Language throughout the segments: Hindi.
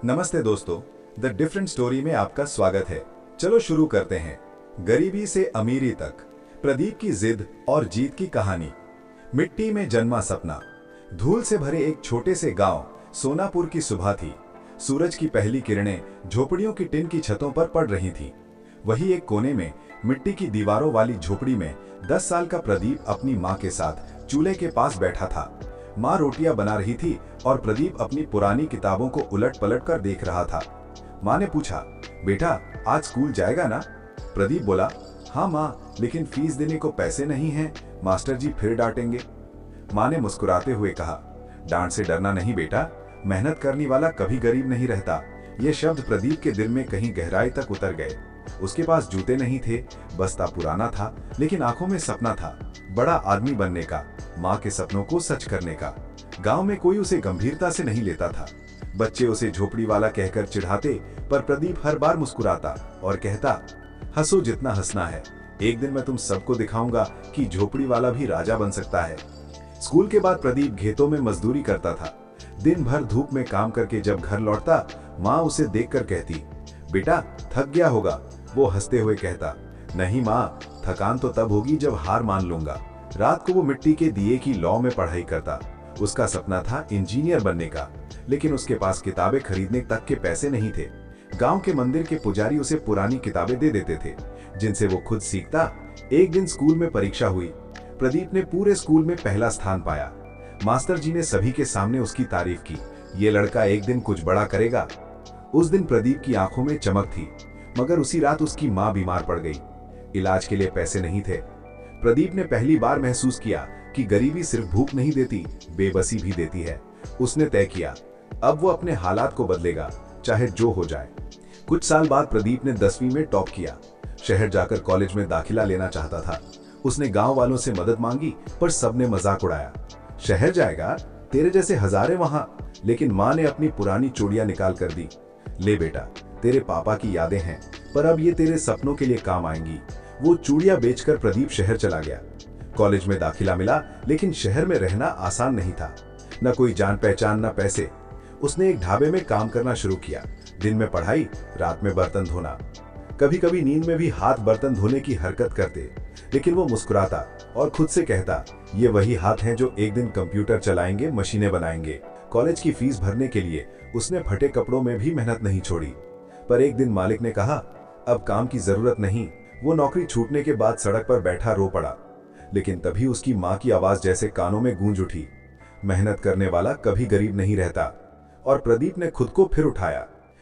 नमस्ते दोस्तों, द डिफरेंट स्टोरी में आपका स्वागत है। चलो शुरू करते हैं। गरीबी से अमीरी तक, प्रदीप की जिद और जीत की कहानी। मिट्टी में जन्मा सपना। धूल से भरे एक छोटे से गांव सोनापुर की सुबह थी। सूरज की पहली किरणें झोपड़ियों की टिन की छतों पर पड़ रही थीं। वही एक कोने में मिट्टी की दीवारों वाली झोपड़ी में 10 साल का प्रदीप अपनी माँ के साथ चूल्हे के पास बैठा था। माँ रोटियां बना रही थी और प्रदीप अपनी पुरानी किताबों को उलट पलट कर देख रहा था। माँ ने पूछा, बेटा आज स्कूल जाएगा ना? प्रदीप बोला, हाँ माँ, लेकिन फीस देने को पैसे नहीं हैं, मास्टर जी फिर डांटेंगे। माँ ने मुस्कुराते हुए कहा, डांट से डरना नहीं बेटा, मेहनत करने वाला कभी गरीब नहीं रहता। ये शब्द प्रदीप के दिल में कहीं गहराई तक उतर गए। उसके पास जूते नहीं थे, बस्ता पुराना था, लेकिन आंखों में सपना था, बड़ा आदमी बनने का, माँ के सपनों को सच करने का। गांव में कोई उसे गंभीरता से नहीं लेता था। बच्चे उसे झोपड़ी वाला कहकर चिढ़ाते, पर प्रदीप हर बार मुस्कुराता और कहता, हंसो जितना हंसना है, एक दिन मैं तुम सबको दिखाऊंगा कि झोपड़ी वाला भी राजा बन सकता है। स्कूल के बाद प्रदीप खेतों में मजदूरी करता था। दिन भर धूप में काम करके जब घर लौटता, माँ उसे देखकर कहती, बेटा थक गया होगा। वो हंसते हुए कहता, नहीं माँ, थकान तो तब होगी जब हार मान लूंगा। रात को वो मिट्टी के दिए की लौ में पढ़ाई करता। उसका सपना था इंजीनियर बनने का, लेकिन उसके पास किताबें खरीदने तक के पैसे नहीं थे। गांव के मंदिर के पुजारी उसे पुरानी किताबें दे देते थे, जिनसे वो खुद सीखता। एक दिन स्कूल में परीक्षा हुई। प्रदीप ने पूरे स्कूल में पहला स्थान पाया। मास्टर जी ने सभी के सामने उसकी तारीफ की, ये लड़का एक दिन कुछ बड़ा करेगा। उस दिन प्रदीप की आंखों में चमक थी, मगर उसी रात उसकी माँ बीमार पड़ गई। इलाज के लिए पैसे नहीं थे। प्रदीप ने पहली बार महसूस किया कि गरीबी सिर्फ भूख नहीं देती, बेबसी भी देती है। उसने तय किया, अब वो अपने हालात को बदलेगा, चाहे जो हो जाए। कुछ साल बाद प्रदीप ने 10वीं में टॉप किया। शहर जाकर कॉलेज में दाखिला लेना चाहता था। उसने गांव वालों से मदद मांगी, पर सबने मजाक उड़ाया। शहर जाएगा, तेरे जैसे हजारे वहां। लेकिन माँ ने अपनी पुरानी चूड़ियां निकाल कर दी। ले बेटा, तेरे पापा की यादें हैं, पर अब ये तेरे सपनों के लिए काम आएंगी। वो चूड़ियां बेचकर प्रदीप शहर चला गया। कॉलेज में दाखिला मिला, लेकिन शहर में रहना आसान नहीं था। न कोई जान पहचान, न पैसे। उसने एक ढाबे में काम करना शुरू किया। दिन में पढ़ाई, रात में बर्तन धोना। कभी कभी नींद में भी हाथ बर्तन धोने की हरकत करते, लेकिन वो मुस्कुराता और खुद से कहता, ये वही हाथ हैं जो एक दिन कंप्यूटर चलाएंगे, मशीनें बनाएंगे। कॉलेज की फीस भरने के लिए उसने फटे कपड़ों में भी मेहनत नहीं छोड़ी। पर एक दिन मालिक ने कहा, अब काम की जरूरत नहीं। वो नौकरी छूटने के बाद सड़क पर बैठा रो पड़ा। लेकिन तभी उसकी माँ की आवाज जैसे कानों में गूंज उठी, मेहनत करने वाला कभी गरीब नहीं रहता। और प्रदीप ने खुद को फिर उठाया।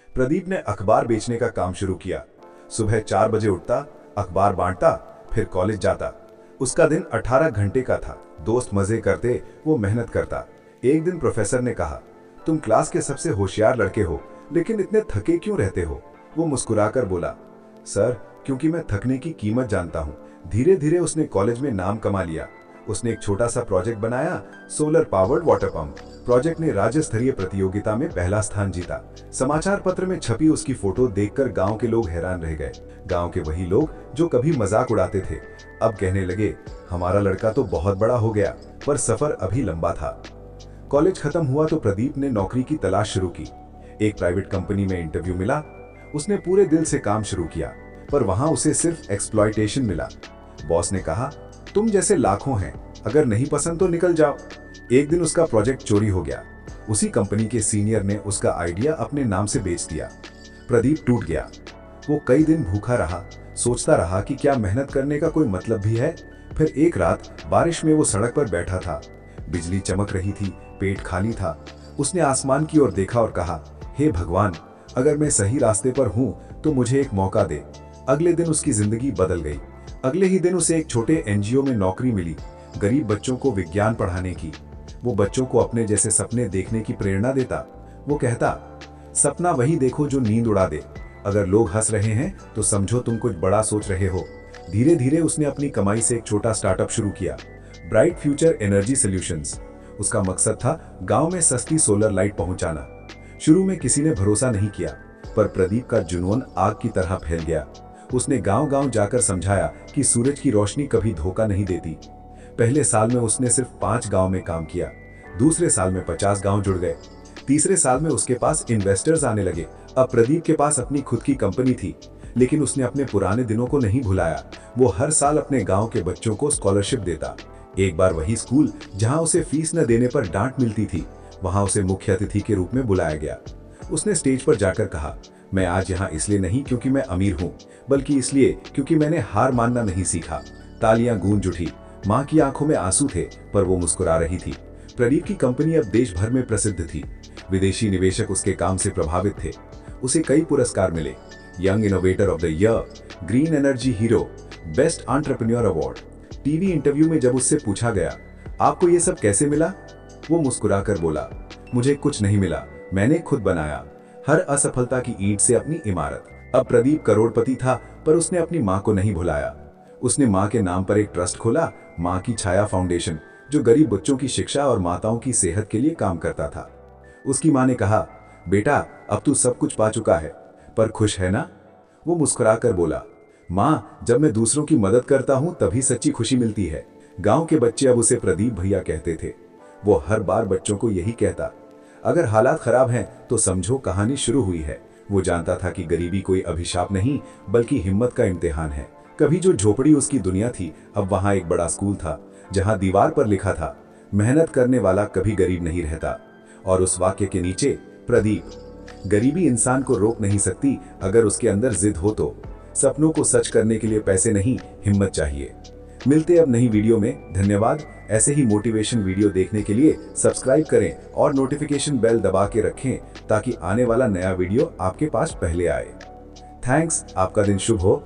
प्रदीप ने अखबार बेचने का काम शुरू किया। सुबह 4 बजे उठता, अखबार बांटता, फिर कॉलेज जाता। उसका दिन 18 घंटे का था। दोस्त मजे करते, वो मेहनत करता। एक दिन प्रोफेसर ने कहा, तुम क्लास के सबसे होशियार लड़के हो, लेकिन इतने थके क्यों रहते हो? वो मुस्कुराकर बोला, सर, क्योंकि मैं थकने की कीमत जानता हूँ। धीरे धीरे उसने कॉलेज में नाम कमा लिया। उसने एक छोटा सा प्रोजेक्ट बनाया, solar powered water pump. Project ने राज्य स्तरीय प्रतियोगिता में पहला स्थान जीता। समाचार पत्र में छपी उसकी फोटो देखकर गांव के लोग हैरान रह गए। गांव के वही लोग जो कभी मजाक उड़ाते थे, अब कहने लगे, हमारा लड़का तो बहुत बड़ा हो गया। पर सफर अभी लंबा था। कॉलेज खत्म हुआ तो प्रदीप ने नौकरी की तलाश शुरू की। एक प्राइवेट कंपनी में इंटरव्यू मिला। उसने पूरे दिल से काम शुरू किया, पर वहां उसे सिर्फ एक्सप्लॉयटेशन मिला। बॉस ने कहा, तुम जैसे लाखों हैं, अगर नहीं पसंद तो निकल जाओ। एक दिन उसका प्रोजेक्ट चोरी हो गया। उसी कंपनी के सीनियर ने उसका आइडिया अपने नाम से बेच दिया। प्रदीप टूट गया। वो कई दिन भूखा रहा, सोचता रहा कि क्या मेहनत करने का कोई मतलब भी है। फिर एक रात बारिश में वो सड़क पर बैठा था। बिजली चमक रही थी, पेट खाली था। उसने आसमान की ओर देखा और कहा, हे भगवान, अगर मैं सही रास्ते पर हूं तो मुझे एक मौका दे। अगले दिन उसकी जिंदगी बदल गई। अगले ही दिन उसे एक छोटे एनजीओ में नौकरी मिली, गरीब बच्चों को विज्ञान पढ़ाने की। वो बच्चों को अपने जैसे सपने देखने की प्रेरणा देता। वो कहता, सपना वही देखो जो नींद उड़ा दे। अगर लोग हंस रहे हैं तो समझो तुम कुछ बड़ा सोच रहे हो। धीरे धीरे उसने अपनी कमाई से एक छोटा स्टार्टअप शुरू किया, ब्राइट फ्यूचर एनर्जी सॉल्यूशंस। उसका मकसद था गांव में सस्ती सोलर लाइट पहुंचाना। शुरू में किसी ने भरोसा नहीं किया, पर प्रदीप का जुनून आग की तरह फैल गया। उसने गांव-गांव जाकर समझाया कि सूरज की रोशनी कभी धोखा नहीं देती। पहले साल में उसने सिर्फ 5 गांव में काम किया। दूसरे साल में 50 गांव जुड़ गए। तीसरे साल में उसके पास इन्वेस्टर्स आने लगे। अब प्रदीप के पास अपनी खुद की कंपनी थी, लेकिन उसने अपने पुराने दिनों को नहीं भुलाया। वो हर साल अपने गांव के बच्चों को स्कॉलरशिप देता। एक बार वही स्कूल जहां उसे फीस न देने पर डांट मिलती थी, वहां उसे मुख्य अतिथि के रूप में बुलाया गया। उसने स्टेज पर जाकर कहा, मैं आज यहाँ इसलिए नहीं क्योंकि मैं अमीर हूँ, बल्कि इसलिए क्योंकि मैंने हार मानना नहीं सीखा। तालियां गूंज उठी। माँ की आंखों में आंसू थे, पर वो मुस्कुरा रही थी। प्रदीप की कंपनी अब देश भर में प्रसिद्ध थी। विदेशी निवेशक उसके काम से प्रभावित थे। उसे कई पुरस्कार मिले, young innovator of the year, green energy hero, best entrepreneur award. TV interview में जब उससे पूछा गया, आपको ये सब कैसे मिला, वो मुस्कुराकर बोला, मुझे कुछ नहीं मिला, मैंने खुद बनाया। हर असफलता की ईंट से अपनी इमारत। अब प्रदीप करोड़पति था, पर उसने अपनी माँ को नहीं भुलाया। उसने माँ के नाम पर एक ट्रस्ट खोला, माँ की छाया फाउंडेशन, जो गरीब बच्चों की शिक्षा और माताओं की सेहत के लिए काम करता था। उसकी माँ ने कहा, बेटा अब तू सब कुछ पा चुका है, पर खुश है ना? वो मुस्कुराकर बोला, माँ जब मैं दूसरों की मदद करता हूँ तभी सच्ची खुशी मिलती है। गांव के बच्चे अब उसे प्रदीप भैया कहते थे। वो हर बार बच्चों को यही कहता, अगर हालात खराब हैं तो समझो कहानी शुरू हुई है। वो जानता था कि गरीबी कोई अभिशाप नहीं, बल्कि हिम्मत का इम्तिहान है। कभी जो झोपड़ी उसकी दुनिया थी, अब वहां एक बड़ा स्कूल था, जहां दीवार पर लिखा था, मेहनत करने वाला कभी गरीब नहीं रहता। और उस वाक्य के नीचे प्रदीप। गरीबी इंसान को रोक नहीं सकती, अगर उसके अंदर जिद हो तो। सपनों को सच करने के लिए पैसे नहीं, हिम्मत चाहिए। मिलते अब नई वीडियो में। धन्यवाद। ऐसे ही मोटिवेशन वीडियो देखने के लिए सब्सक्राइब करें और नोटिफिकेशन बेल दबा के रखें, ताकि आने वाला नया वीडियो आपके पास पहले आए। थैंक्स। आपका दिन शुभ हो।